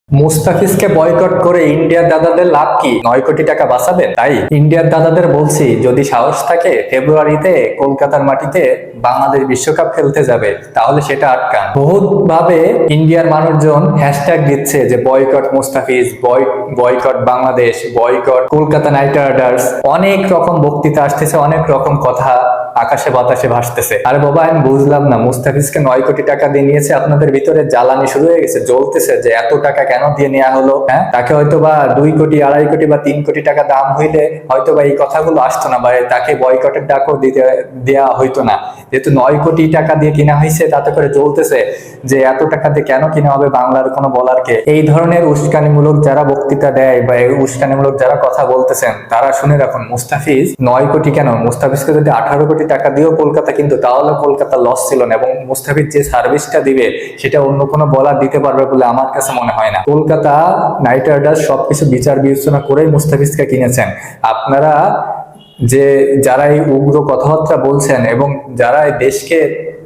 মুস্তাফিজকে boycott করে ইন্ডিয়ার দাদাদের লাভ কি? 9 কোটি টাকা বাঁচাবেন? তাই ইন্ডিয়ার দাদাদের বলছি, যদি সাহস থাকে ফেব্রুয়ারিতে কলকাতার মাটিতে বাংলাদেশ বিশ্বকাপ খেলতে যাবে, তাহলে সেটা আটকান। বহুত ভাবে ইন্ডিয়ার মানুষজন হ্যাশট্যাগ দিচ্ছে যে boycott Mustafiz, boycott Bangladesh, boycott Kolkata night Riders. অনেক রকম বক্তৃতা আসতেছে, অনেক রকম কথা আকাশে বাতাসে ভাসতেছে। আরে বাবা, আমি বুঝলাম না, মুস্তাফিজকে 9 কোটি টাকা দিয়ে নিয়েছে, আপনাদের ভিতরে জ্বালানি শুরু হয়ে গেছে, জ্বলতেছে যে এত টাকা কেন দিয়ে নেওয়া হলো। হ্যাঁ, তাকে হয়তো বা 2 কোটি, 2.5 কোটি বা 3 কোটি টাকা দাম হইলে হয়তো বা এই কথাগুলো আসতো না, বা তাকে বয়কটের ডাকও দিতে দেওয়া হইতো না। যেহেতু 9 কোটি টাকা দিয়ে কিনা হয়েছে, তাতে করে জ্বলতেছে যে এত টাকা দিয়ে কেন কিনা হবে বাংলার কোনো বলারকে। এই ধরনের উস্কানিমূলক যারা বক্তৃতা দেয় বা উস্কানিমূলক যারা কথা বলতেছেন, তারা শুনে রাখুন, মুস্তাফিজ 9 কোটি কেন, মুস্তাফিজকে যদি 18 কোটি টাকা দিয়েও কলকাতা কিন্তু, তাহলে কলকাতা লস ছিল না। এবং মুস্তাফিজ যে সার্ভিসটা দিবে সেটা অন্য কোনো বলার দিতে পারবে বলে আমার কাছে মনে হয় না। কলকাতা নাইট রাইডার্স সবকিছু বিচার বিবেচনা করেই মুস্তাফিজকে কিনেছেন। আপনারা যে যারা এই উগ্র কথাবার্তা বলছেন এবং যারা এই দেশকে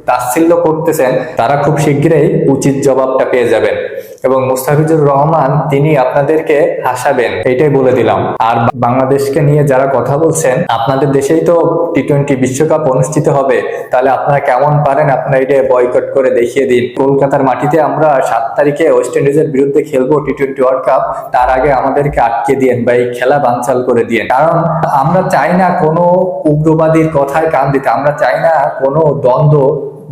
তাচ্ছিল্য করতেছেন, তারা খুব শীঘ্রই উচিত জবাবটা পেয়ে যাবেন। এবং মুস্তাফিজুর রহমান তিনি আপনাদেরকে হাসাবেন, এটাই বলে দিলাম। আর বাংলাদেশকে নিয়ে যারা কথা বলছেন, আপনাদের দেশেই তো টি-20 বিশ্বকাপ অনুষ্ঠিত হবে, তাহলে আপনারা কেমন পারেন আপনারা এটা বয়কট করে দেখিয়ে দিন। কলকাতার মাটিতে আমরা 7 তারিখে ওয়েস্ট ইন্ডিজের বিরুদ্ধে খেলবো টি-20 ওয়ার্ল্ড কাপ, তার আগে আমাদেরকে আটকে দিয়েন বা এই খেলা বানচাল করে দিয়েন। কারণ আমরা চাই না কোনো উগ্রবাদীর কথায় কান দিতে, আমরা চাই না কোনো দ্বন্দ্ব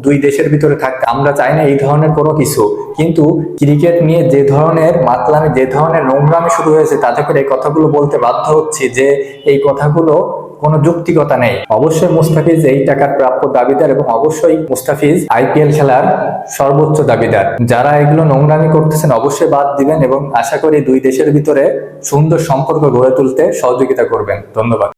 দুই দেশের ভিতরে থাকতে, আমরা চাই না এই ধরনের কোনো কিছু। কিন্তু ক্রিকেট নিয়ে যে ধরনের মাতলামি, যে ধরনের নোংরামি শুরু হয়েছে, তাতে করে এই কথাগুলো বলতে বাধ্য হচ্ছি যে এই কথাগুলো কোনো যুক্তিকতা নেই। অবশ্যই মুস্তাফিজ এই টাকার প্রাপ্য দাবিদার এবং অবশ্যই মুস্তাফিজ আইপিএল খেলার সর্বোচ্চ দাবিদার। যারা এগুলো নোংরামি করতেছেন অবশ্যই বাদ দিবেন এবং আশা করি দুই দেশের ভিতরে সুন্দর সম্পর্ক গড়ে তুলতে সহযোগিতা করবেন। ধন্যবাদ।